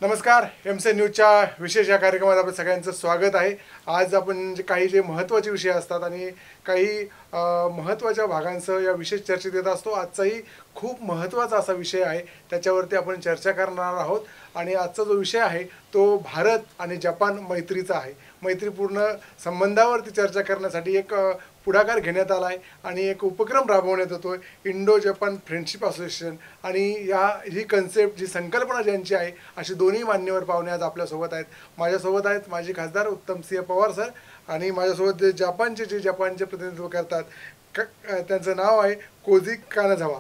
नमस्कार. एमसी न्यूजच्या विशेष या कार्यक्रमात आपलं सगळ्यांचं स्वागत आहे. आज आपण काही जे महत्त्वाचे विषय असतात आणि काही महत्त्वाच्या भागांसह या विशेष चर्चेत येत असतो. आजचाही खूप महत्त्वाचा असा विषय आहे, त्याच्यावरती आपण चर्चा करणार आहोत. आणि आजचा जो विषय आहे तो भारत आणि जपान मैत्रीचा आहे. मैत्रीपूर्ण संबंधावरती चर्चा करण्यासाठी एक पुढाकार घेण्यात आला आहे आणि एक उपक्रम राबवण्यात येतो आहे, इंडो जपान फ्रेंडशिप असोसिएशन. आणि ही कन्सेप्ट, जी संकल्पना ज्यांची आहे, अशी दोन्ही मान्यवर पाहुणे आज आपल्यासोबत आहेत. माझ्यासोबत आहेत माजी खासदार उत्तमसिंह पवार सर, आणि माझ्यासोबत जे जपानचे प्रतिनिधित्व करतात त्यांचं नाव आहे कोजी कानाझावा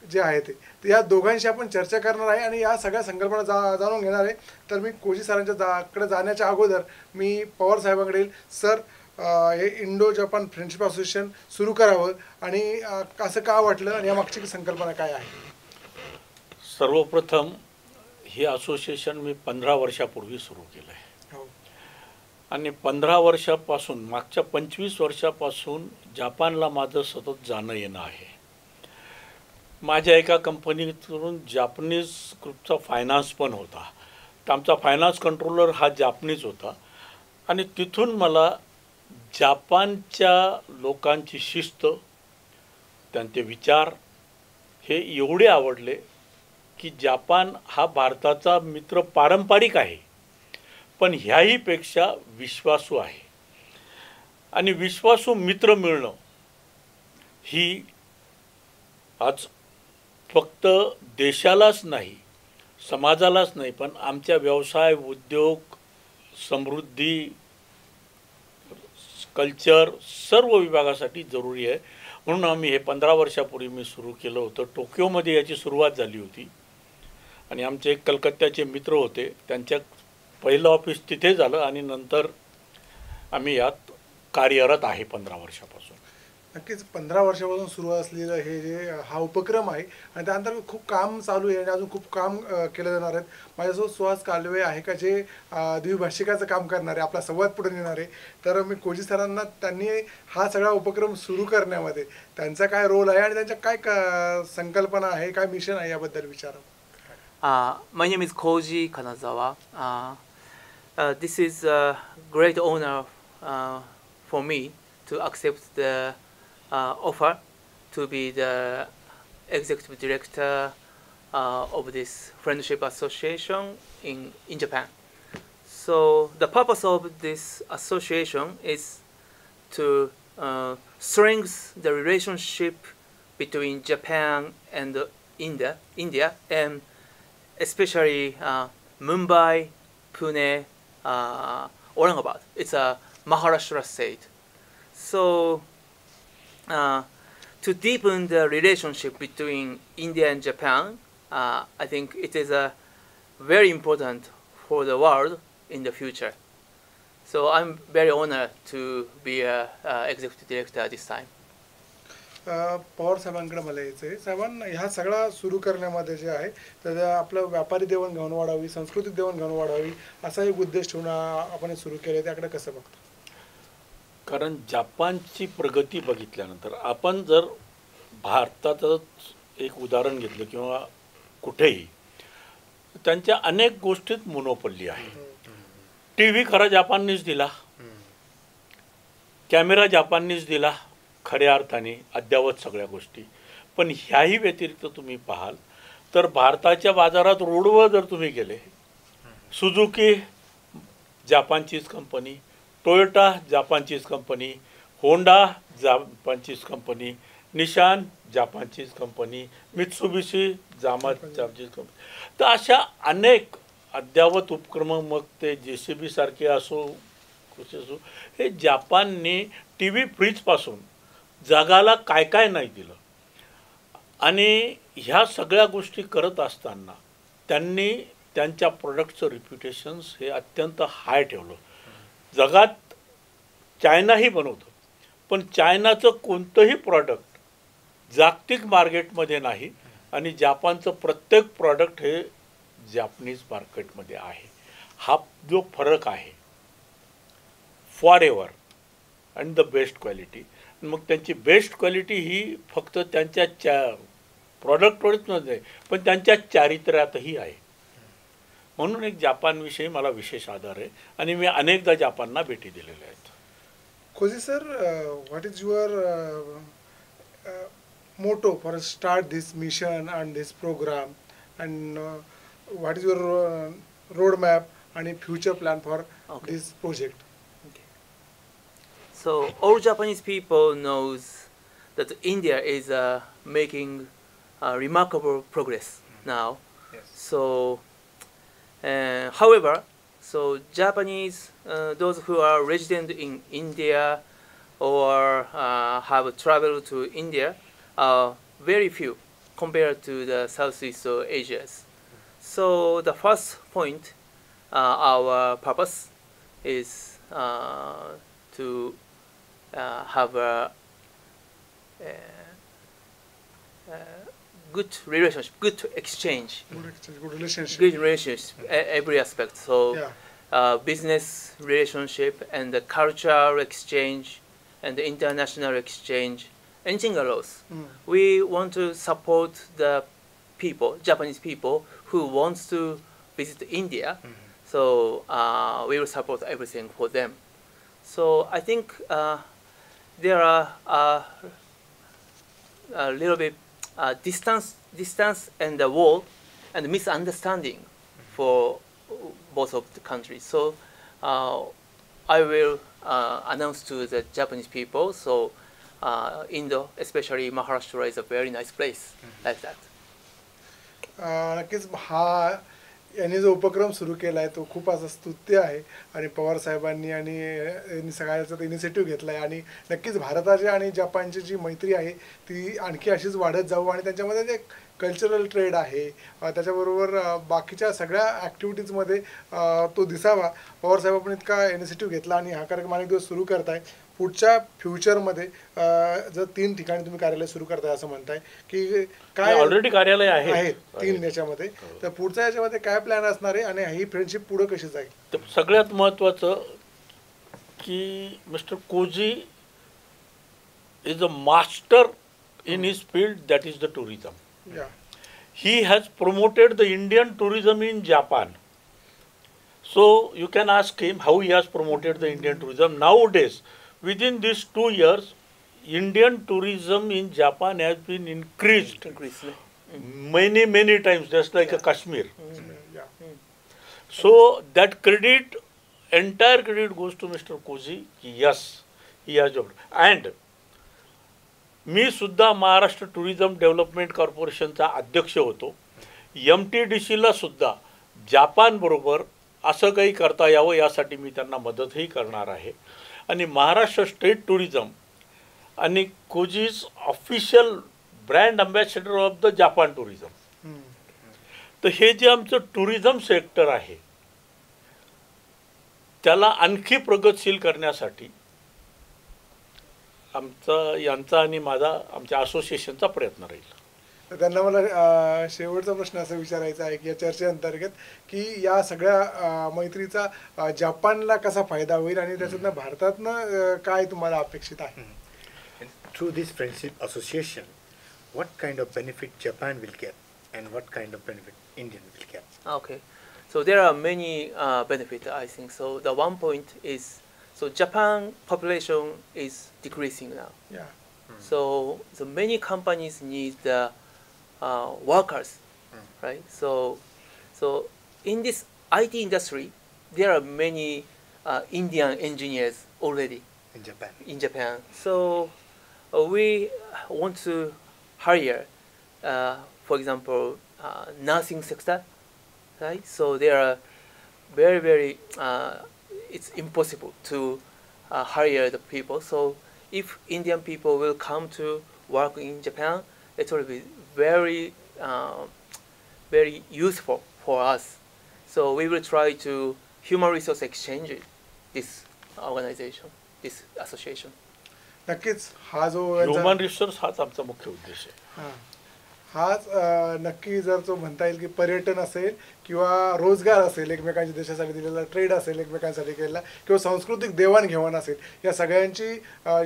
जे आहे ते. तर या दोघांशी आपण चर्चा करणार आहे आणि या सगळ्या संकल्पना जाणून घेणार आहे. तर मी कोजी सरांच्या कडे जाण्याच्या अगोदर मी पवार साहेबांकडे येईल. सर, हे इंडो जपान फ्रेंडशिप असोसिएशन सुरू करावं आणि असं का वाटलं आणि यामागची संकल्पना काय आहे? सर्वप्रथम हे असोसिएशन मी 15 वर्षापूर्वी सुरू केलं आहे. हो. आणि 15 वर्षापासून, मागच्या 25 वर्षापासून जपानला माझं सतत जाणं येणं आहे. माझ्या एका कंपनीतून जापनीज ग्रुपचा फायनान्स पण होता. तर आमचा फायनान्स कंट्रोलर हा जापनीज होता. आणि तिथून मला जापानच्या लोकांची शिस्त, त्यांचे विचार हे एवढे आवडले की जपान हा भारताचा मित्र पारंपरिक आहे, पण ह्याहीपेक्षा विश्वासू आहे. आणि विश्वासू मित्र मिळणं ही आज फक्त देशालाच नाही, समाजालाच नाही, पण आमच्या व्यवसाय, उद्योग, समृद्धी, कल्चर सर्व विभागासाठी जरुरी आहे. म्हणून आम्ही हे 15 वर्षापूर्वी मी सुरू केलं होतं. टोकियोमध्ये याची सुरुवात झाली होती आणि आमचे एक कलकत्त्याचे मित्र होते, त्यांच्या पहिलं ऑफिस तिथे झालं आणि नंतर आम्ही यात कार्यरत आहे 15 वर्षापासून. नक्कीच 15 वर्षापासून सुरू असलेलं हे जे हा उपक्रम आहे आणि त्यानंतर खूप काम चालू आहे आणि अजून खूप काम केलं जाणार आहेत. माझ्यासोबत सुहास कालवे आहे का जे द्विभाषिकाचं काम करणार आहे, आपला संवाद पुढे नेणार आहे. तर मी कोजी सरांना त्यांनी हा सगळा उपक्रम सुरू करण्यामध्ये त्यांचा काय रोल आहे आणि त्यांच्या काय संकल्पना आहे, काय मिशन आहे याबद्दल विचारा. My name is Koji Kanazawa. This is a great honor for me to accept the offer to be the executive director of this friendship association in Japan. So the purpose of this association is to strengthen the relationship between Japan and India, and especially Mumbai, Pune, Aurangabad. It's a Maharashtra state. So to deepen the relationship between India and Japan, I think it is very important for the world in the future. So I'm very honored to be a executive director this time. Pawar साहेबांकडे मला यायचं आहे. साहेबांना ह्या सगळा सुरू करण्यामध्ये जे आहे तर आपलं व्यापारी देवाणघेवाण वाढावी, सांस्कृतिक देवाणघेवाण वाढावी, असा एक उद्देश ठेवून आपण सुरू केलं. त्याकडे कसं बघतो? कारण जपानची प्रगती बघितल्यानंतर आपण जर भारतातच एक उदाहरण घेतलं किंवा कुठेही, त्यांच्या अनेक गोष्टीत मोनोपोली आहे. TV खरा जपाननीच दिला, कॅमेरा जपाननीच दिला खऱ्या अर्थाने, अद्यावत सगळ्या गोष्टी. पण ह्याही व्यतिरिक्त तुम्ही पाहाल तर भारताच्या बाजारात रोडवर जर तुम्ही गेले, सुझुकी जपानचीच कंपनी, टोयोटा जापानचीच कंपनी, होंडा जापानचीच कंपनी, निशान जापानचीच कंपनी, मित्सुबिशी जापानचीच कंपनी. तर अशा अनेक अद्यावत उपक्रम, मग ते JCB सारखे असो, कुठे असो, हे जपानने TV फ्रीजपासून जगाला काय काय नाही दिलं. आणि ह्या सगळ्या गोष्टी करत असताना त्यांनी त्यांच्या प्रोडक्टचं रिप्युटेशन्स हे अत्यंत हाय ठेवलं. जगात चायनाही बनवतं, पण चायनाचं कोणतंही प्रॉडक्ट जागतिक मार्केटमध्ये नाही आणि जपानचं प्रत्येक प्रॉडक्ट हे जापनीज मार्केटमध्ये आहे. हा जो फरक आहे, for ever and the best quality. मग त्यांची बेस्ट क्वालिटी ही फक्त त्यांच्या प्रॉडक्टवरच नाही, पण त्यांच्या चारित्र्यातही आहे. म्हणून एक जपानविषयी मला विशेष आदर आहे आणि मी अनेकदा जपानला भेटी दिलेल्या आहेत. Koji sir, what is your motto for start this mission and this program, and what is your roadmap and future plan for Okay. this project? So all Japanese people knows that India is making remarkable progress now. Yes. So, however, so Japanese, those who are resident in India or have traveled to India are very few compared to the Southeast Asians. So the first point, our purpose is to have a good relationship, good exchange, Good exchange, good relationship. good relationship, every aspect. So Yeah. business relationship and the cultural exchange and the international exchange, anything else. Mm. We want to support the people, Japanese people who wants to visit India. So we will support everything for them. So I think there are a little bit distance and the wall and misunderstanding for both of the countries. So I will announce to the Japanese people. So Indo, especially Maharashtra, is a very nice place like that. नक्कीच हा यांनी जो उपक्रम सुरू केला आहे तो खूप असा स्तुत्य आहे आणि पवार साहेबांनी आणि यांनी सगळ्याचा इनिशिएटिव्ह घेतला आहे आणि नक्कीच भारताची आणि जपानची जी मैत्री आहे ती आणखी अशीच वाढत जाऊ आणि त्यांच्यामध्ये जे कल्चरल ट्रेड आहे त्याच्याबरोबर बाकीच्या सगळ्या ॲक्टिव्हिटीजमध्ये तो दिसावा. पवार साहेबांनी इतका इनिशिएटिव्ह घेतला आणि हा कार्यक्रम अनेक दिवस सुरू करताय. पुढच्या फ्युचरमध्ये जर 3 ठिकाणी तुम्ही कार्यालय सुरू करताय असं म्हणताय की काय ऑलरेडी कार्यालय आहेत आहे 3 याच्यामध्ये, तर पुढच्या याच्यामध्ये काय प्लॅन असणार आहे आणि ही फ्रेंडशिप पुढे कशी जाईल? तर सगळ्यात महत्त्वाचं की mister Cozy is a master in his field, that is the tourism. या He has promoted the Indian tourism in Japan. So you can ask him how he has promoted the Indian tourism. Nowadays, within these 2 years, Indian tourism in Japan has been increased many times, just like a Kashmir. या So that credit, entire credit goes to Mr. Koji. Yes, he has job. And मी सुद्धा Maharashtra tourism development कॉर्पोरेशनचा अध्यक्ष होतो. MTDCला सुद्धा जापानबरोबर असं काही करता यावं यासाठी मी त्यांना मदतही करणार आहे. आणि महाराष्ट्र स्टेट टुरिझम आणि कोजीज official brand ambassador of the Japan tourism. तर हे जे आमचं टुरिझम सेक्टर आहे त्याला आणखी प्रगतशील करण्यासाठी यांचा आणि आमच्या असोसिएशनचा प्रयत्न राहील. तर त्यांना मला शेवटचा प्रश्न असा विचारायचा आहे की या चर्चेअंतर्गत की या सगळ्या मैत्रीचा जपानला कसा फायदा होईल आणि त्याच्यातनं भारतातनं काय तुम्हाला अपेक्षित आहे? Through this friendship association, what kind of benefit Japan will get and what kind of benefit Indian will get? Okay, so there are many benefits, I think. So the one point is, so Japan population is decreasing now. या So many companies need the workers, right? So in this IT industry, there are many Indian engineers already In Japan. in Japan. So we want to hire, for example, nursing sector, right? So there are very it's impossible to hire the people. So if Indian people will come to work in Japan, it will be very useful for us. So we will try to human resource exchange this organization, this association. नक्कीच हा जो human resource हाच आमचा मुख्य उद्देश आहे. हाच नक्की जर तो म्हणता येईल की पर्यटन असेल किंवा रोजगार असेल, एकमेकांच्या देशासाठी दिलेला ट्रेड असेल, एकमेकांसाठी केलेला किंवा सांस्कृतिक देवाणघेवाण असेल, या सगळ्यांची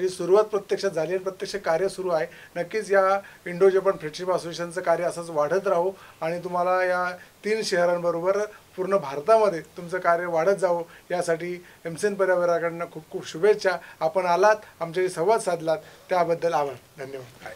जी सुरुवात प्रत्यक्षात झाली आणि प्रत्यक्ष कार्य सुरू आहे. नक्कीच या इंडो जपान फ्रेंडशिप असोसिएशनचं कार्य असंच वाढत राहो आणि तुम्हाला या 3 शहरांबरोबर पूर्ण भारतामध्ये तुमचं कार्य वाढत जावं यासाठी एमसेन परिवाराकडनं खूप खूप शुभेच्छा. आपण आलात, आमच्याशी संवाद साधलात त्याबद्दल आभार. धन्यवाद.